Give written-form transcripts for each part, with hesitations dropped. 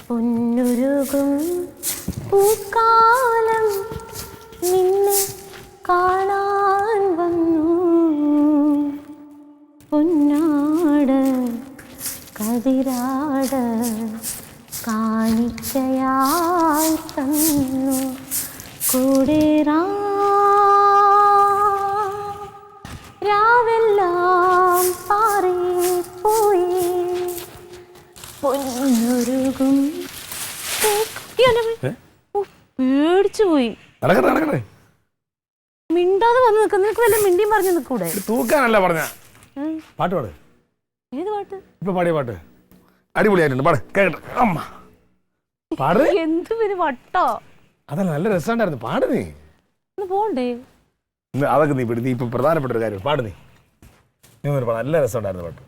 പൊന്നുരുകും പൂക്കാലം നിന്നെ കാണാൻ വന്നു പൊന്നാട് കതിരാട് കാണിക്കയായി തന്നു കൂടെ രാവെല്ലാം പാറിപ്പോയി പൊന്നുരുകും പേടിച്ചു പോയി. മിണ്ടാതെ വന്ന് നിൽക്കുന്ന നിനക്ക് വല്ല മിണ്ടിയും പറഞ്ഞു നിൽക്കൂടെ? തൂക്കാനല്ല പറഞ്ഞ പാട്ട് പാട്. ഏത് പാട്ട്? ഇപ്പൊ പാടിയ പാട്ട് അടിപൊളിയായിട്ടുണ്ട്. പാട് കേട്ടെ അമ്മ പാട്. എന്ത് പിന്നെ വട്ടോ? അതല്ല നല്ല രസമുണ്ടായിരുന്നു. പാട് നീ. പോണ്ടേ? അതൊക്കെ നീ നീ ഇപ്പൊ പ്രധാനപ്പെട്ട ഒരു കാര്യം പാട് നീ. നല്ല രസമുണ്ടായിരുന്നു പാട്ട്.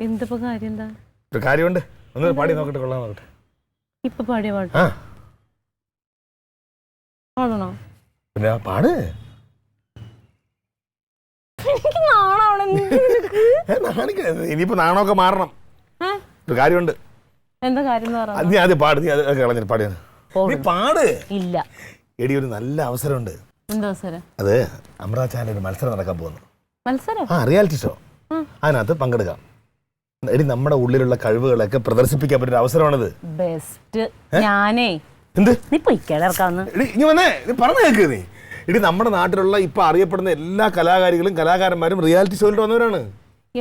എന്തിപ്പോ കാര്യം? എന്താ ഒരു കാര്യമുണ്ട്. ഒന്ന് പാടി നോക്കട്ടെ. കൊള്ളാൻ നോക്കട്ടെ. ഇപ്പൊ പാടിയ പാട്ട് പാടണോ? പിന്നെ പാട്. ഇനിയിപ്പോ നാണമൊക്കെ മാറണം. ഒരു കാര്യമുണ്ട്. എന്താ കാര്യം? നീ ആദ്യം പാട്. നീ അത് കളഞ്ഞിട്ട് പാടിയാണ്. നീ പാട്. ഇല്ല എടി ഒരു നല്ല അവസരമുണ്ട്. എന്താ അവസരം? അത് അമൃത ചാനൽ ഒരു മത്സരം നടക്കാൻ പോകുന്നു. മത്സരം? Reality show. അതിനകത്ത് പങ്കെടുക്കാം. എടി നമ്മുടെ ഉള്ളിലുള്ള കഴിവുകളൊക്കെ പ്രദർശിപ്പിക്കാൻ പറ്റുന്ന അവസരമാണിത്. ബെസ്റ്റ്. ഞാനേ എന്ത് നീ പൊയ്ക്കാന്ന് ഇനി വന്നേ. നീ പറഞ്ഞു കേക്ക്. നീ ഇടി നമ്മുടെ നാട്ടിലുള്ള ഇപ്പൊ അറിയപ്പെടുന്ന എല്ലാ കലാകാരികളും കലാകാരന്മാരും റിയാലിറ്റി ഷോയിൽ വന്നവരാണ്.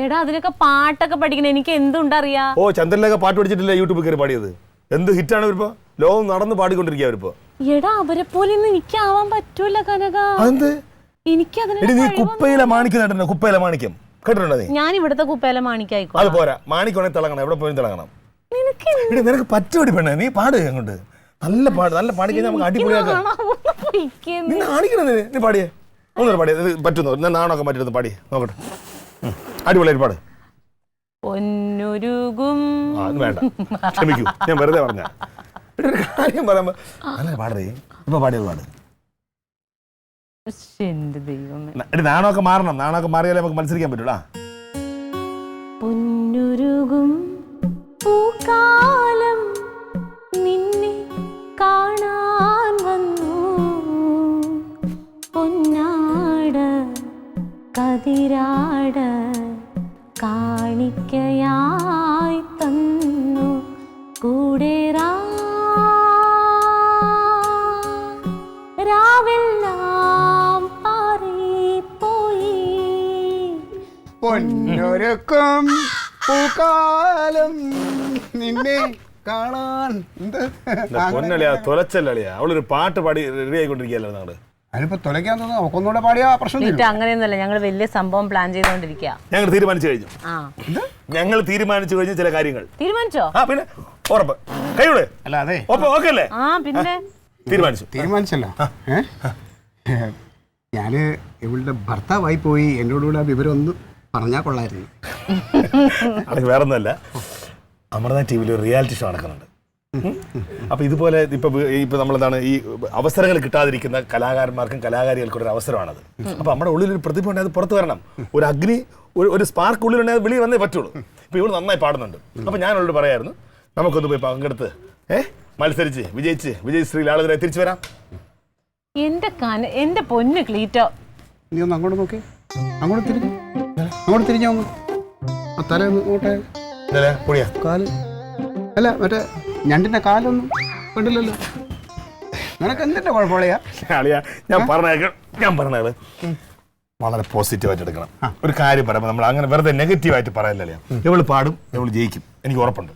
എടാ അതിനൊക്കെ പാട്ടൊക്കെ പഠിക്കണം. എനിക്ക് എന്തുണ്ടറിയാ? ഓ ചന്ദ്രനിലൊക്കെ പാട്ട് പഠിച്ചിട്ടില്ല യൂട്യൂബിൽ കയറി പാടിയത്. എന്ത് ഹിറ്റാണ് ഇവരിപ്പോ. ലോകം നടന്ന് പാടിക്കൊണ്ടിരിക്കുക അവരിപ്പോ. എടാ അവരെ പോലെ എനിക്കാവാൻ പറ്റൂല കനക. എനിക്ക് നീ കുപ്പയിലെ മാണിക്യം കേട്ടിട്ടുണ്ടോ? കുപ്പയിലെ മാണിക്യം കേട്ടിട്ടുണ്ടോ നീ? ഞാൻ ഇവിടുത്തെ കുപ്പയിലെ മാണിക്കായിക്കോ. അത് പോരാ. മാണിക്കോണെ തിളങ്ങണം. എവിടെ പോയി തിളങ്ങണം. നിനക്ക് പറ്റുപടി പെണ്ണേ. നീ പാട് അങ്ങോട്ട്. നല്ല പാട്. നല്ല പാടി കഴിഞ്ഞാൽ നമുക്ക് അടിപൊളിയാക്കാം. നീ പാടിയേ. ഒന്നും പാടിയ പറ്റുന്നു. നാണൊക്കെ പറ്റുന്നു. പാടി നോക്കട്ടെ. അടിപൊളിയായിട്ട് പാട്. പൊന്നുരുകും. വേണ്ട ക്ഷമിക്കൂ. ഞാൻ വെറുതെ പറഞ്ഞ ഒരു കാര്യം പറയുമ്പോ നല്ല പാടേ. ഇപ്പൊ പാടിയത് പാട്. നാണമൊക്കെ മാറണം. നാണമൊക്കെ മാറിയാലേ നമുക്ക് മത്സരിക്കാൻ പറ്റൂടാ. പൊന്നുരുകും പൂക്കാലം നിന്നെ കാണാൻ വന്നു പൊന്നാട് കതിരാട് കാണിക്കയായി തന്നു കൂടെ രാവെല്ലാം പാറിപ്പോയി പൊന്നൊരുക്കും പൂക്കാലം നിന്നെ കാണാൻ. പൊന്നളിയാ തൊലച്ചല്ലിയാ. അവളൊരു പാട്ട് പാടി റെഡി ആയിക്കൊണ്ടിരിക്കുകയല്ലോ. ഞങ്ങള് അതിനിപ്പോ തൊലയ്ക്കാൻ തോന്നുന്നു. ഒക്കൊന്നുകൂടെ പാടിയാ പ്രശ്നം. അങ്ങനെയൊന്നുമല്ല. ഞങ്ങൾ വലിയ സംഭവം പ്ലാൻ ചെയ്തോണ്ടിരിക്കുക. ഞങ്ങൾ തീരുമാനിച്ചു കഴിഞ്ഞു. ചില കാര്യങ്ങൾ തീരുമാനിച്ചോ? പിന്നെ ഉറപ്പ് കൈയോട് അല്ല അതെ ഓക്കെ അല്ലേ? പിന്നെ തീരുമാനിച്ചല്ലോ. ഞാന് ഇവളുടെ ഭർത്താവായി പോയി. എന്നോടുകൂടെ വിവരം ഒന്ന് പറഞ്ഞാൽ കൊള്ളായിരുന്നു. വേറെ ഒന്നുമല്ല. അമൃത ടിവിയിൽ ഒരു റിയാലിറ്റി ഷോ നടക്കുന്നുണ്ട്. അപ്പൊ ഇതുപോലെ ഇപ്പൊ നമ്മളെന്താണ് ഈ അവസരങ്ങൾ കിട്ടാതിരിക്കുന്ന കലാകാരന്മാർക്കും കലാകാരികൾക്കും ഒരു അവസരമാണത്. അപ്പൊ നമ്മുടെ ഉള്ളിലൊരു പ്രതിഭ ഉണ്ടെങ്കിൽ അത് പുറത്തു വരണം. ഒരു അഗ്നി ഒരു സ്പാർക്ക് ഉള്ളിലുണ്ടെങ്കിൽ വെളിയിൽ വന്നേ പറ്റുള്ളൂ. ഇപ്പൊ ഇവള് നന്നായി പാടുന്നുണ്ട്. അപ്പൊ ഞാൻ അവളോട് പറയായിരുന്നു നമുക്കൊന്ന് പോയി പങ്കെടുത്ത് മത്സരിച്ച് വിജയശ്രീ ആളുകളെ തിരിച്ചു വരാം. എന്റെ പൊന്ന് ക്ലീറ്റോ, നീ ഒന്ന് അങ്ങോട്ട് നോക്കി. അങ്ങോട്ട് തിരിഞ്ഞോ. തല കാല് അല്ല മറ്റേ ഞണ്ടിന്റെ കാലൊന്നും കണ്ടില്ലല്ലോ. നിനക്ക് എന്തിന്റെ കുഴപ്പമില്ല. ഞാൻ പറഞ്ഞ വളരെ പോസിറ്റീവായിട്ട് എടുക്കണം. ഒരു കാര്യം പറയുമ്പോൾ നമ്മൾ അങ്ങനെ വെറുതെ നെഗറ്റീവായിട്ട് പറയല്ലേ. ഇവള് പാടും, ഇവള് ജയിക്കും. എനിക്ക് ഉറപ്പുണ്ട്.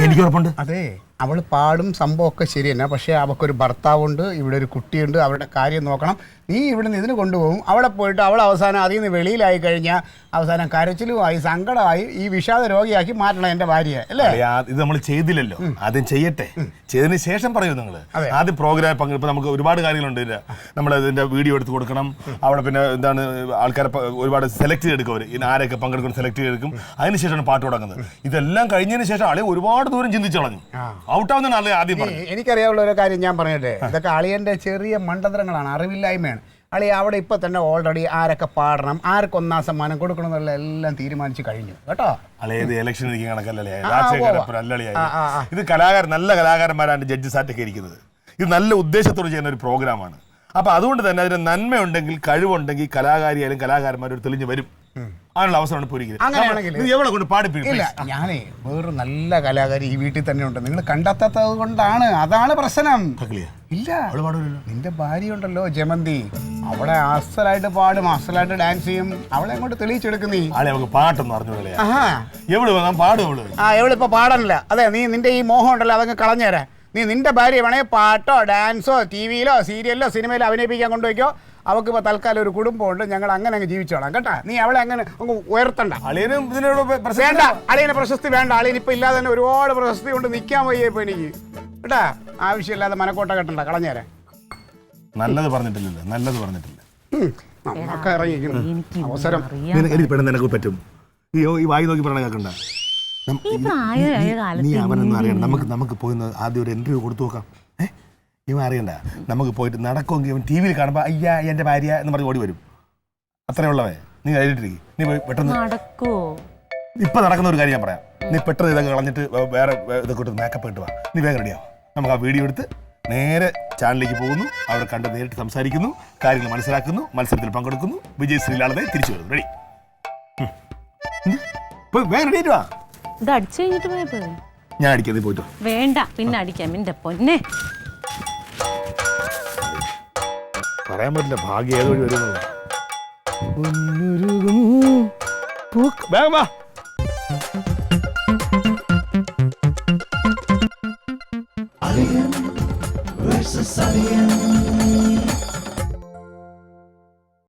എനിക്ക് ഉറപ്പുണ്ട്. അതെ അവള് പാടും. സംഭവമൊക്കെ ശരി തന്നെ. പക്ഷെ അവൾക്കൊരു ഭർത്താവുണ്ട്, ഇവിടെ ഒരു കുട്ടിയുണ്ട്. അവരുടെ കാര്യം നോക്കണം. നീ ഇവിടെ നിന്ന് ഇതിന് കൊണ്ടുപോകും. അവിടെ പോയിട്ട് അവൾ അവസാനം അതിൽ നിന്ന് വെളിയിലായി കഴിഞ്ഞാൽ അവസാനം കരച്ചിലുമായി സങ്കടമായി ഈ വിഷാദ രോഗിയാക്കി മാറ്റണം എൻ്റെ ഭാര്യയെ അല്ലേ? ഇത് നമ്മൾ ചെയ്തില്ലല്ലോ. ആദ്യം ചെയ്യട്ടെ. ചെയ്തതിന് ശേഷം പറയൂ നിങ്ങൾ. ആദ്യം പ്രോഗ്രാം പങ്കെടുപ്പ്. നമുക്ക് ഒരുപാട് കാര്യങ്ങളുണ്ട്. നമ്മൾ ഇതിന്റെ വീഡിയോ എടുത്ത് കൊടുക്കണം. അവിടെ പിന്നെ എന്താണ് ആൾക്കാരെ ഒരുപാട് സെലക്ട് ചെയ്തെടുക്കും. അവർ ആരൊക്കെ പങ്കെടുക്കണം സെലക്ട് ചെയ്തെടുക്കും. അതിനുശേഷമാണ് പാട്ട് തുടങ്ങുന്നത്. ഇതെല്ലാം കഴിഞ്ഞതിന് ശേഷം ആളെ ഒരുപാട് ദൂരം ചിന്തിച്ചു കളഞ്ഞു. ഔട്ടാവുന്നതാണ് ആദ്യം. എനിക്കറിയാവുള്ള ഒരു കാര്യം ഞാൻ പറയട്ടെ. ഇതൊക്കെ അളിയന്റെ ചെറിയ മണ്ടത്തരങ്ങളാണ്, അറിവില്ലായ്മയാണ്. അളി അവിടെ ഇപ്പൊ തന്നെ ഓൾറെഡി ആരൊക്കെ പാടണം, ആർക്ക് 1ാം സമ്മാനം കൊടുക്കണം എന്നുള്ള എല്ലാം തീരുമാനിച്ചു കഴിഞ്ഞു കേട്ടോ. അളയത് ഇലക്ഷൻ ഇരിക്കുന്ന കണക്കല്ലേ, ഇത് നല്ല കലാകാരന്മാരാണ് ജഡ്ജസായിട്ടൊക്കെ ഇരിക്കുന്നത്. ഇത് നല്ല ഉദ്ദേശത്തോട് ചെയ്യുന്ന ഒരു പ്രോഗ്രാമാണ്. അപ്പൊ അതുകൊണ്ട് തന്നെ അതിന് നന്മയുണ്ടെങ്കിൽ, കഴിവുണ്ടെങ്കിൽ കലാകാരിയായാലും കലാകാരന്മാരും തെളിഞ്ഞു വരും. അതിനുള്ള അവസരമാണ് ഇല്ല, ഞാനേ വേറൊരു നല്ല കലാകാരി ഈ വീട്ടിൽ തന്നെ ഉണ്ട്, നിങ്ങൾ കണ്ടെത്താത്തത് കൊണ്ടാണ്. അതാണ് പ്രശ്നം. ഇല്ല, നിന്റെ ഭാര്യ ഉണ്ടല്ലോ ജമന്തി, അവളെ അസലായിട്ട് പാടും, അസലായിട്ട് ഡാൻസ് ചെയ്യും. അവളെ അങ്ങോട്ട് തെളിയിച്ചെടുക്കുന്നീ. പാട്ടൊന്നും അറിഞ്ഞു എവളിപ്പോ പാടാനില്ല. അതെ, നീ നിന്റെ ഈ മോഹം ഉണ്ടല്ലോ അതങ്ങ് കളഞ്ഞുതരാ. നീ നിന്റെ ഭാര്യ വേണേ പാട്ടോ ഡാൻസോ ടിവിയിലോ സീരിയലിലോ സിനിമയിലോ അഭിനയിപ്പിക്കാൻ കൊണ്ടുപോയിക്കോ. അവൾക്ക് ഇപ്പോൾ തൽക്കാലം ഒരു കുടുംബമുണ്ട്, ഞങ്ങൾ അങ്ങനെ അങ്ങ് ജീവിച്ചോളാം കേട്ടാ. നീ അവളെ അങ്ങനെ അങ്ങ് ഉയർത്തണ്ട. വേണ്ട, അളിയന് പ്രശസ്തി വേണ്ട. അളിയൻ ഇപ്പം ഇല്ലാതെ തന്നെ ഒരുപാട് പ്രശസ്തി കൊണ്ട് നിൽക്കാൻ വയ്യ ഇപ്പം എനിക്ക് കേട്ടാ. ആവശ്യമില്ലാതെ മനക്കോട്ട കെട്ടണ്ട, കളഞ്ഞേരെ. നല്ലത് പറഞ്ഞിട്ടില്ല, നല്ലത് പറഞ്ഞിട്ടില്ല. നമുക്ക് ഇറങ്ങി അവസരം പറ്റും. ഈ വായി നോക്കി പറഞ്ഞ കേൾക്കണ്ട. നീ അവനൊന്നും അറിയണ്ട. നമുക്ക് പോയി ആദ്യം ഒരു ഇന്റർവ്യൂ കൊടുത്തു നോക്കാം. ഇവൻ അറിയണ്ട. നമുക്ക് പോയിട്ട് നടക്കുമെങ്കിൽ ടി വിയിൽ കാണുമ്പോൾ അയ്യാ എൻ്റെ ഭാര്യ എന്ന് പറഞ്ഞ് ഓടി വരും. അത്രേ ഉള്ളവേ. നീ കഴിഞ്ഞിട്ടിരിക്കും. നീ പോയി പെട്ടെന്ന് ഇപ്പൊ നടക്കുന്ന ഒരു കാര്യം ഞാൻ പറയാം. നീ പെട്ടെന്ന് ഇതൊക്കെ കളഞ്ഞിട്ട് വേറെ ഇതൊക്കെ മേക്കപ്പ് ഇട്ട് വാ. നീ വേഗം റെഡിയാവും. നമുക്ക് ആ വീഡിയോ എടുത്ത് നേരെ ചാനലിലേക്ക് പോകുന്നു. അവിടെ കണ്ട് നേരിട്ട് സംസാരിക്കുന്നു, കാര്യങ്ങൾ മനസ്സിലാക്കുന്നു, മത്സരത്തിൽ പങ്കെടുക്കുന്നു, വിജയശ്രീലാളതെ തിരിച്ചു വരുന്നു. റെഡി? വേഗം റെഡി ആയിട്ട് വാ. ഇത് അടിച്ചു കഴിഞ്ഞിട്ട് പോയപ്പോ ഞാൻ അടിക്കാം, നീ പോയിട്ടോ. വേണ്ട, പിന്നെ അടിക്കാം. എന്റെ പൊന്നെ, പറയാൻ പറ്റില്ല ഭാഗ്യം ഏത് വഴി വരുന്നത്. വേഗം വാ.